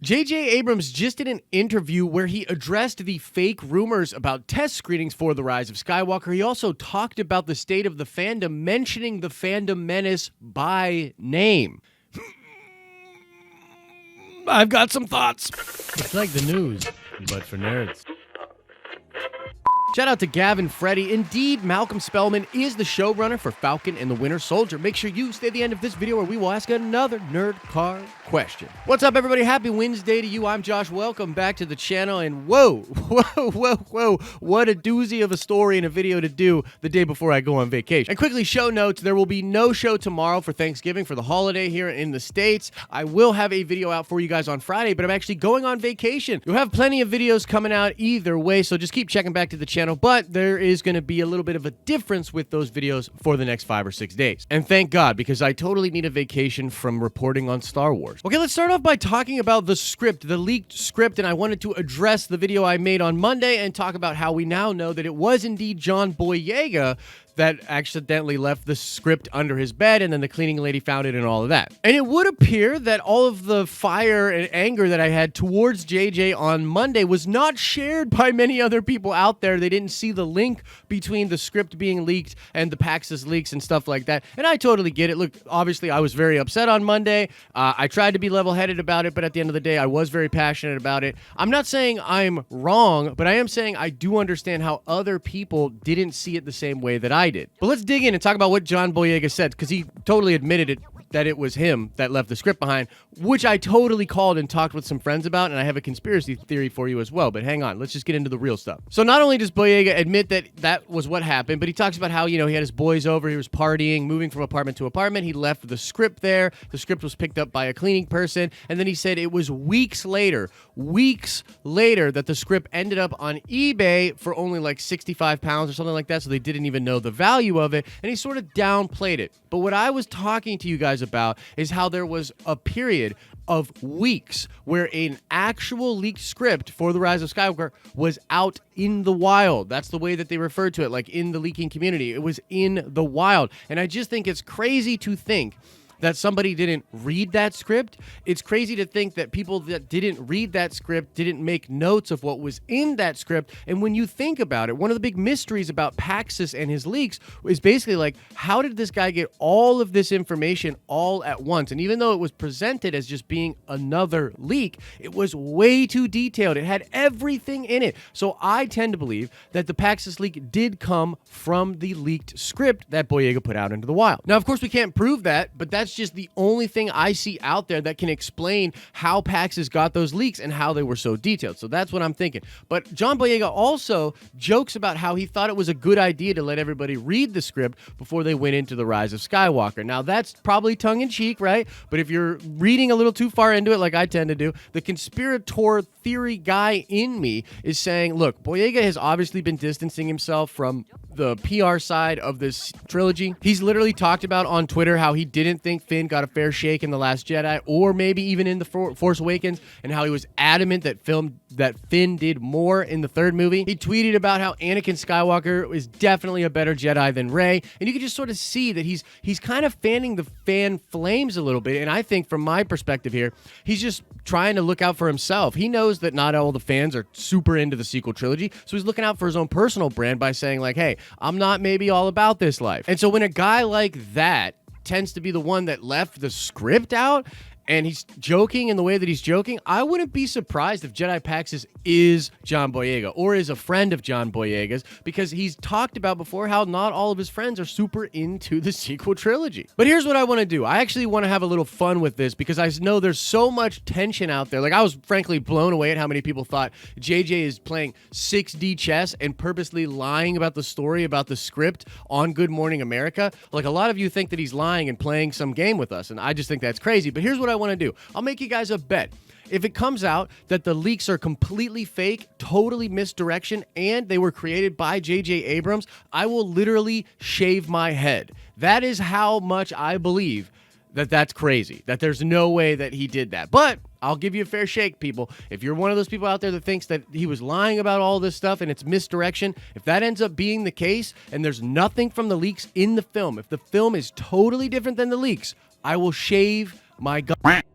J.J. Abrams just did an interview where he addressed the fake rumors about test screenings for The Rise of Skywalker. He also talked about the state of the fandom, mentioning the Fandom Menace by name. I've got some thoughts. It's like the news, but for nerds. Shout out to Gavin Freddy. Indeed, Malcolm Spellman is the showrunner for Falcon and the Winter Soldier. Make sure you stay at the end of this video where we will ask another nerd card question. What's up, everybody? Happy Wednesday to you. I'm Josh. Welcome back to the channel. And whoa, what a doozy of a story and a video to do the day before I go on vacation. And quickly, show notes. There will be no show tomorrow for Thanksgiving for the holiday here in the States. I will have a video out for you guys on Friday, but I'm actually going on vacation. You'll have plenty of videos coming out either way, so just keep checking back to the channel. But there is going to be a little bit of a difference with those videos for the next 5 or 6 days. And thank God, because I totally need a vacation from reporting on Star Wars. Okay, let's start off by talking about the script, the leaked script, and I wanted to address the video I made on Monday and talk about how we now know that it was indeed John Boyega that accidentally left the script under his bed, and then the cleaning lady found it and all of that. And it would appear that all of the fire and anger that I had towards JJ on Monday was not shared by many other people out there. They didn't see the link between the script being leaked and the Pax's leaks and stuff like that. And I totally get it. Look, obviously I was very upset on Monday. I tried to be level-headed about it, but at the end of the day, I was very passionate about it. I'm not saying I'm wrong, but I am saying I do understand how other people didn't see it the same way that I did. But let's dig in and talk about what John Boyega said, because he totally admitted it, that it was him that left the script behind, which I totally called and talked with some friends about, and I have a conspiracy theory for you as well. But hang on, let's just get into the real stuff. So not only does Boyega admit that that was what happened, but he talks about how, you know, he had his boys over, he was partying, moving from apartment to apartment, he left the script there, the script was picked up by a cleaning person, and then he said it was weeks later that the script ended up on eBay for only like 65 pounds or something like that, so they didn't even know the value of it, and he sort of downplayed it. But what I was talking to you guys about is how there was a period of weeks where an actual leaked script for The Rise of Skywalker was out in the wild. That's the way that they refer to it, like in the leaking community. It was in the wild. And I just think it's crazy to think that somebody didn't read that script. It's crazy to think that people that didn't read that script didn't make notes of what was in that script. And when you think about it, one of the big mysteries about Paxis and his leaks is basically like, how did this guy get all of this information all at once? And even though it was presented as just being another leak, it was way too detailed. It had everything in it. So I tend to believe that the Paxis leak did come from the leaked script that Boyega put out into the wild. Now, of course, we can't prove that, but that's just the only thing I see out there that can explain how Paxis got those leaks and how they were so detailed. So that's what I'm thinking. But John Boyega also jokes about how he thought it was a good idea to let everybody read the script before they went into The Rise of Skywalker. Now, that's probably tongue-in-cheek, right? But if you're reading a little too far into it, like I tend to do, the conspirator theory guy in me is saying, look, Boyega has obviously been distancing himself from the PR side of this trilogy. He's literally talked about on Twitter how he didn't think Finn got a fair shake in The Last Jedi, or maybe even in The Force Awakens, and how he was adamant that Finn did more in the third movie. He tweeted about how Anakin Skywalker is definitely a better Jedi than Rey, and you can just sort of see that he's kind of fanning the fan flames a little bit, and I think from my perspective here, he's just trying to look out for himself. He knows that not all the fans are super into the sequel trilogy, so he's looking out for his own personal brand by saying like, hey, I'm not maybe all about this life. And so when a guy like that tends to be the one that left the script out, and he's joking in the way that he's joking, I wouldn't be surprised if Jedi Paxis is John Boyega or is a friend of John Boyega's, because he's talked about before how not all of his friends are super into the sequel trilogy. But here's what I want to do. I actually want to have a little fun with this because I know there's so much tension out there. Like, I was frankly blown away at how many people thought JJ is playing 6D chess and purposely lying about the story, about the script on Good Morning America. Like, a lot of you think that he's lying and playing some game with us, and I just think that's crazy. But here's what I want to do. I'll make you guys a bet. If it comes out that the leaks are completely fake, totally misdirection, and they were created by J.J. Abrams, I will literally shave my head. That is how much I believe that that's crazy, that there's no way that he did that. But I'll give you a fair shake, people. If you're one of those people out there that thinks that he was lying about all this stuff and it's misdirection, if that ends up being the case and there's nothing from the leaks in the film, if the film is totally different than the leaks, I will shave my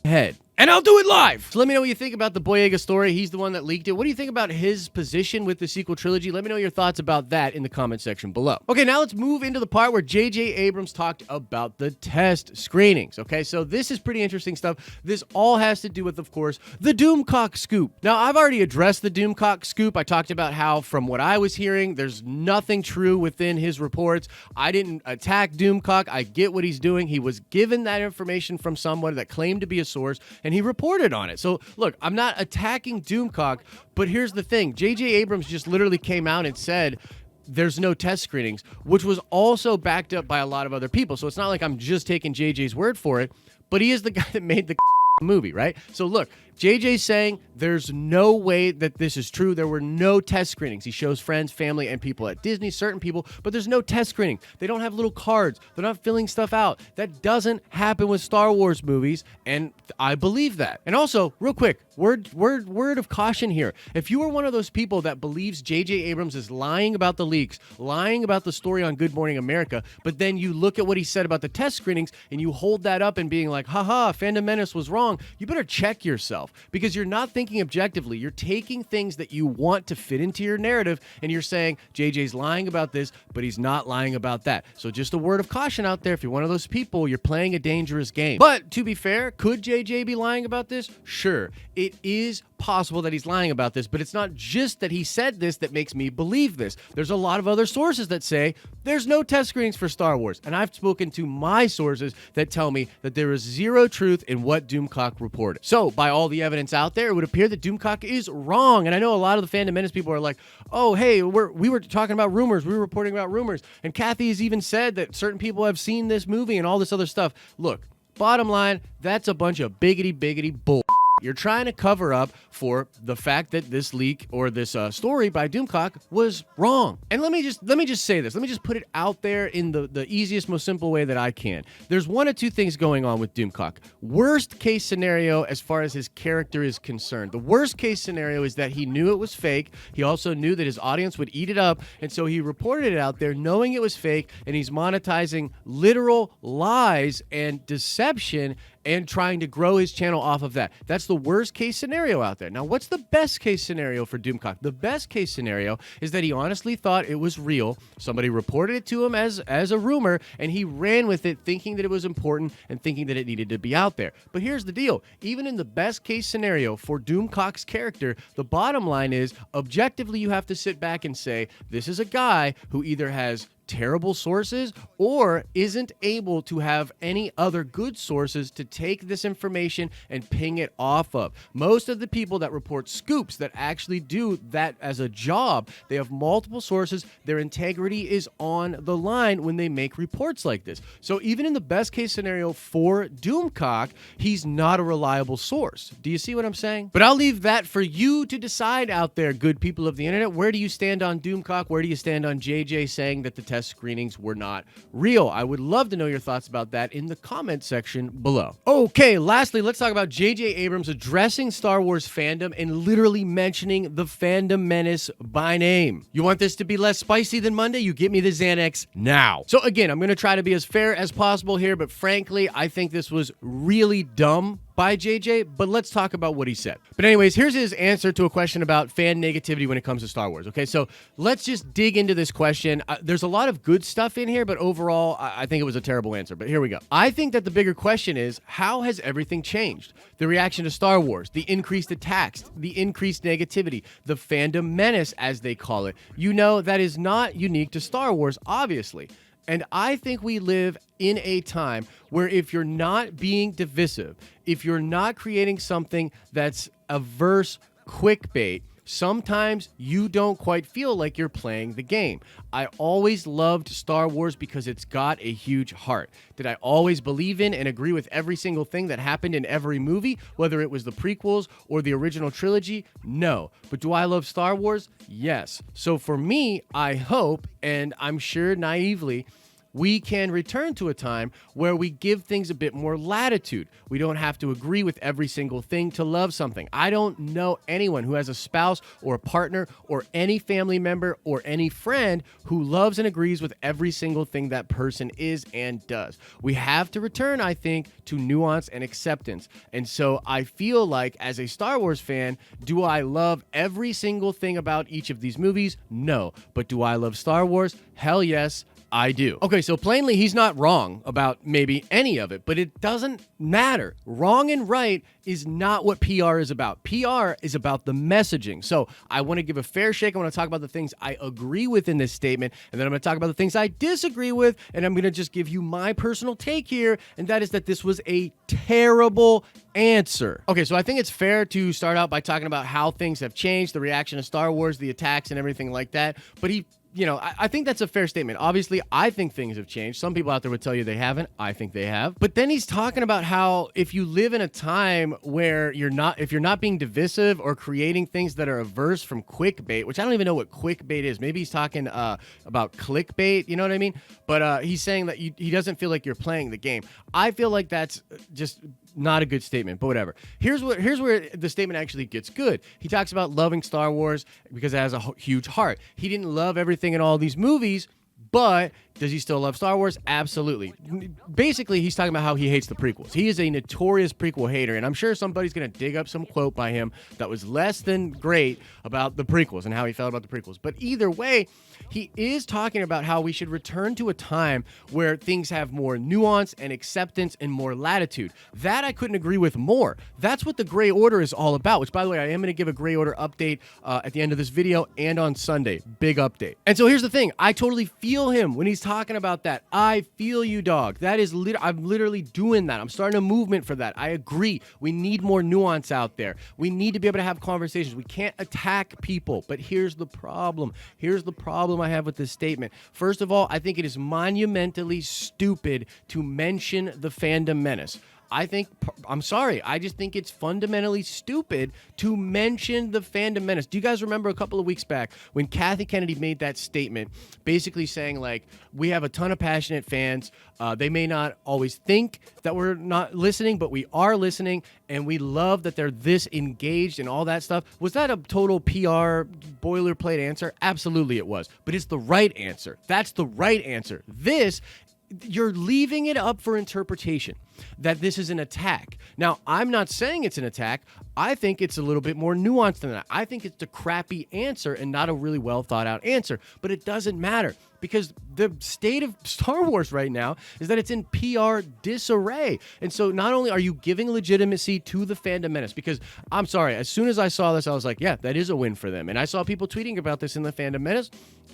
head. and I'll do it live. So let me know what you think about the Boyega story. He's the one that leaked it. What do you think about his position with the sequel trilogy? Let me know your thoughts about that in the comment section below. Okay, now let's move into the part where J.J. Abrams talked about the test screenings. Okay, so this is pretty interesting stuff. This all has to do with, of course, the Doomcock scoop. Now, I've already addressed the Doomcock scoop. I talked about how, from what I was hearing, there's nothing true within his reports. I didn't attack Doomcock. I get what he's doing. He was given that information from someone that claimed to be a source, and he reported on it. So, look, I'm not attacking Doomcock, but here's the thing. J.J. Abrams just literally came out and said there's no test screenings, which was also backed up by a lot of other people. So it's not like I'm just taking JJ's word for it, but he is the guy that made the movie, right? So look, JJ's saying there's no way that this is true. There were no test screenings. He shows friends, family, and people at Disney, certain people, but there's no test screening. They don't have little cards. They're not filling stuff out. That doesn't happen with Star Wars movies, and I believe that. And also, real quick, word of caution here. If you are one of those people that believes J.J. Abrams is lying about the leaks, lying about the story on Good Morning America, but then you look at what he said about the test screenings and you hold that up and being like, haha, Phantom Menace was wrong, you better check yourself, because you're not thinking objectively. You're taking things that you want to fit into your narrative and you're saying JJ's lying about this, but he's not lying about that. So just a word of caution out there. If you're one of those people, you're playing a dangerous game. But to be fair, could JJ be lying about this? Sure. It is possible that he's lying about this, but it's not just that he said this that makes me believe this. There's a lot of other sources that say there's no test screenings for Star Wars, and I've spoken to my sources that tell me that there is zero truth in what Doomcock reported. So, by all the evidence out there, it would appear that Doomcock is wrong, and I know a lot of the Fandom Menace people are like, oh, hey, we were talking about rumors, we were reporting about rumors, and Kathy has even said that certain people have seen this movie and all this other stuff. Look, bottom line, that's a bunch of biggity bull. You're trying to cover up for the fact that this leak or this story by Doomcock was wrong. And let me just say this. Let me just put it out there in the easiest, most simple way that I can. There's one of two things going on with Doomcock. Worst case scenario as far as his character is concerned. The worst case scenario is that he knew it was fake. He also knew that his audience would eat it up, and so he reported it out there knowing it was fake, and he's monetizing literal lies and deception and trying to grow his channel off of that. That's the worst case scenario out there. Now, what's the best case scenario for Doomcock? The best case scenario is that he honestly thought it was real. Somebody reported it to him as a rumor, and he ran with it thinking that it was important and thinking that it needed to be out there. But here's the deal. Even in the best case scenario for Doomcock's character, the bottom line is, objectively, you have to sit back and say, this is a guy who either has terrible sources or isn't able to have any other good sources to take this information and ping it off of. Most of the people that report scoops that actually do that as a job, they have multiple sources. Their integrity is on the line when they make reports like this. So even in the best case scenario for Doomcock, he's not a reliable source. Do you see what I'm saying? But I'll leave that for you to decide out there, good people of the internet. Where do you stand on Doomcock? Where do you stand on JJ saying that the test screenings were not real? I would love to know your thoughts about that in the comment section below. Okay, lastly, let's talk about J.J. Abrams addressing Star Wars fandom and literally mentioning the Fandom Menace by name. You want this to be less spicy than Monday? You get me the Xanax now. So again, I'm going to try to be as fair as possible here, but frankly, I think this was really dumb by JJ, but let's talk about what he said. But anyways, here's his answer to a question about fan negativity when it comes to Star Wars. Okay, so let's just dig into this question. There's a lot of good stuff in here, but overall, I think it was a terrible answer. But here we go. I think that the bigger question is, how has everything changed? The reaction to Star Wars, the increased attacks, the increased negativity, the Fandom Menace, as they call it. You know, that is not unique to Star Wars, obviously. And I think we live in a time where if you're not being divisive, if you're not creating something that's a verse clickbait, sometimes you don't quite feel like you're playing the game. I always loved Star Wars because it's got a huge heart. Did I always believe in and agree with every single thing that happened in every movie, whether it was the prequels or the original trilogy? No. But do I love Star Wars? Yes. So for me, I hope, and I'm sure naively, we can return to a time where we give things a bit more latitude. We don't have to agree with every single thing to love something. I don't know anyone who has a spouse or a partner or any family member or any friend who loves and agrees with every single thing that person is and does. We have to return, I think, to nuance and acceptance. And so I feel like, as a Star Wars fan, do I love every single thing about each of these movies? No. But do I love Star Wars? Hell yes, I do. Okay, so plainly he's not wrong about maybe any of it, but it doesn't matter. Wrong and right is not what PR is about. PR is about the messaging. So I want to give a fair shake. I want to talk about the things I agree with in this statement, and then I'm going to talk about the things I disagree with, and I'm going to just give you my personal take here, and that is that this was a terrible answer. Okay, so I think it's fair to start out by talking about how things have changed, the reaction to Star Wars, the attacks, and everything like that. But I think that's a fair statement. Obviously, I think things have changed. Some people out there would tell you they haven't. I think they have. But then he's talking about how if you live in a time where if you're not being divisive or creating things that are averse from clickbait, which I don't even know what clickbait is. Maybe he's talking about clickbait, you know what I mean? But he's saying that he doesn't feel like you're playing the game. I feel like that's just not a good statement, but whatever. Here's where the statement actually gets good. He talks about loving Star Wars because it has a huge heart. He didn't love everything in all these movies, but does he still love Star Wars? Absolutely. Basically, he's talking about how he hates the prequels. He is a notorious prequel hater, and I'm sure somebody's going to dig up some quote by him that was less than great about the prequels and how he felt about the prequels. But either way, he is talking about how we should return to a time where things have more nuance and acceptance and more latitude. That I couldn't agree with more. That's what the Gray Order is all about, which, by the way, I am going to give a Gray Order update at the end of this video and on Sunday. Big update. And so here's the thing. I totally feel him when he's talking about that. I feel you, dog. That is I'm literally doing that. I'm starting a movement for that. I agree. We need more nuance out there. We need to be able to have conversations. We can't attack people. But here's the problem. Here's the problem I have with this statement. First of all, I think it is monumentally stupid to mention the Fandom Menace. I'm sorry, I just think it's fundamentally stupid to mention the Phantom Menace. Do you guys remember a couple of weeks back when Kathy Kennedy made that statement, basically saying, like, we have a ton of passionate fans. They may not always think that we're not listening, but we are listening, and we love that they're this engaged and all that stuff. Was that a total PR boilerplate answer? Absolutely it was. But it's the right answer. That's the right answer. You're leaving it up for interpretation that this is an attack. Now, I'm not saying it's an attack. I think it's a little bit more nuanced than that. I think it's a crappy answer and not a really well thought out answer. But it doesn't matter because the state of Star Wars right now is that it's in PR disarray. And so not only are you giving legitimacy to the Phantom Menace, because I'm sorry, as soon as I saw this, I was like, yeah, that is a win for them. And I saw people tweeting about this in the Phantom Menace.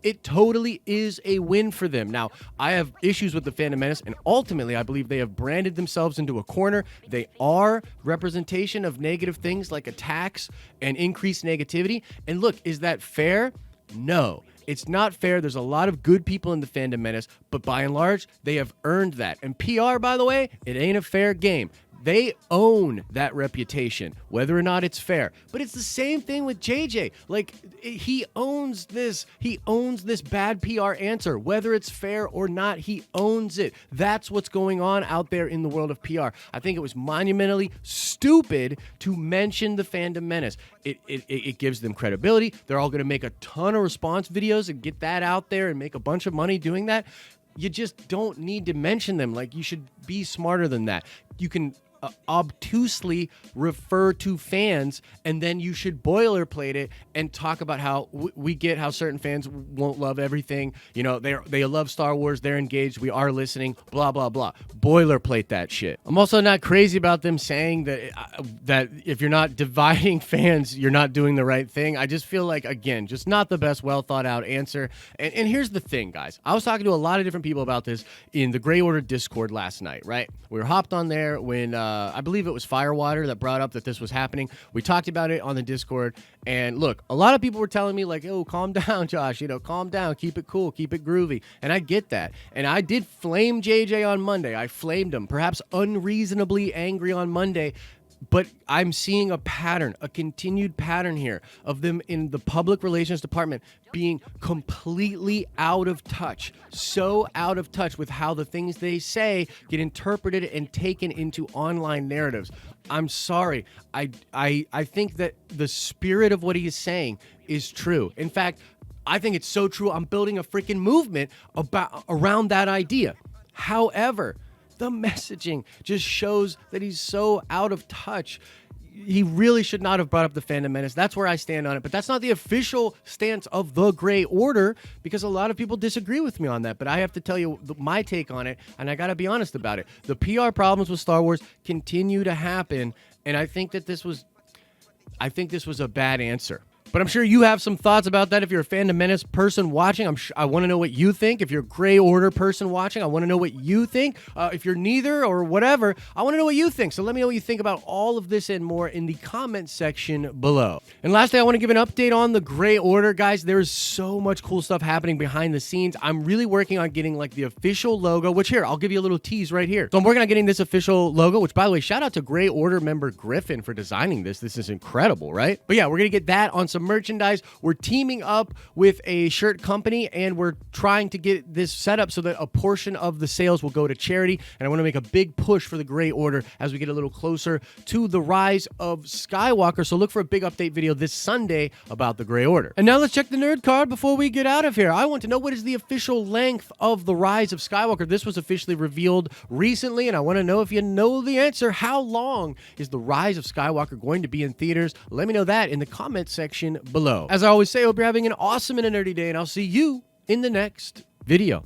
It totally is a win for them. Now, I have issues with the Phantom Menace, and ultimately, I believe they have branded themselves into a corner. They are representation of negative things like attacks and increased negativity. And look, is that fair? No. It's not fair. There's a lot of good people in the Phantom Menace, but by and large, they have earned that. And PR, by the way, it ain't a fair game. They own that reputation, whether or not it's fair. But it's the same thing with JJ. Like, he owns this. He owns this bad PR answer. Whether it's fair or not, he owns it. That's what's going on out there in the world of PR. I think it was monumentally stupid to mention the Fandom Menace. It gives them credibility. They're all going to make a ton of response videos and get that out there and make a bunch of money doing that. You just don't need to mention them. Like, you should be smarter than that. You can obtusely refer to fans, and then you should boilerplate it and talk about how we get how certain fans won't love everything. You know, they love Star Wars, they're engaged, we are listening, blah, blah, blah. Boilerplate that shit. I'm also not crazy about them saying that if you're not dividing fans, you're not doing the right thing. I just feel like, again, just not the best well thought out answer. And here's the thing, guys. I was talking to a lot of different people about this in the Gray Order Discord last night, right? We were hopped on there when I believe it was Firewater that brought up that this was happening. We talked about it on the Discord, and look, a lot of people were telling me, like, oh, calm down, Josh, calm down, keep it cool, keep it groovy, and I get that. And I did flame JJ on Monday. I flamed him, perhaps unreasonably angry on Monday. But I'm seeing a pattern, a continued pattern here of them in the public relations department being completely out of touch, so out of touch with how the things they say get interpreted and taken into online narratives. I'm sorry. I think that the spirit of what he is saying is true. In fact, I think it's so true. I'm building a freaking movement around that idea. However, the messaging just shows that he's so out of touch. He really should not have brought up the Phantom Menace. That's where I stand on it. But that's not the official stance of the Gray Order, because a lot of people disagree with me on that. But I have to tell you my take on it, and I got to be honest about it. The PR problems with Star Wars continue to happen, and I think this was a bad answer. But I'm sure you have some thoughts about that. If you're a Fandom Menace person watching, I want to know what you think. If you're a Gray Order person watching, I want to know what you think. If you're neither or whatever, I want to know what you think. So let me know what you think about all of this and more in the comment section below. And lastly, I want to give an update on the Gray Order, guys. There's so much cool stuff happening behind the scenes. I'm really working on getting like the official logo, which here, I'll give you a little tease right here. So I'm working on getting this official logo, which by the way, shout out to Gray Order member Griffin for designing this. This is incredible, right? But yeah, we're going to get that on some merchandise. We're teaming up with a shirt company, and we're trying to get this set up so that a portion of the sales will go to charity. And I want to make a big push for the Gray Order as we get a little closer to the rise of Skywalker. So look for a big update video this Sunday about the Gray Order. And now let's check the nerd card before we get out of here. I want to know, what is the official length of the rise of Skywalker? This was officially revealed recently, and I want to know if you know the answer. How long is the rise of Skywalker going to be in theaters? Let me know that in the comment section below. As I always say, I hope you're having an awesome and a nerdy day, and I'll see you in the next video.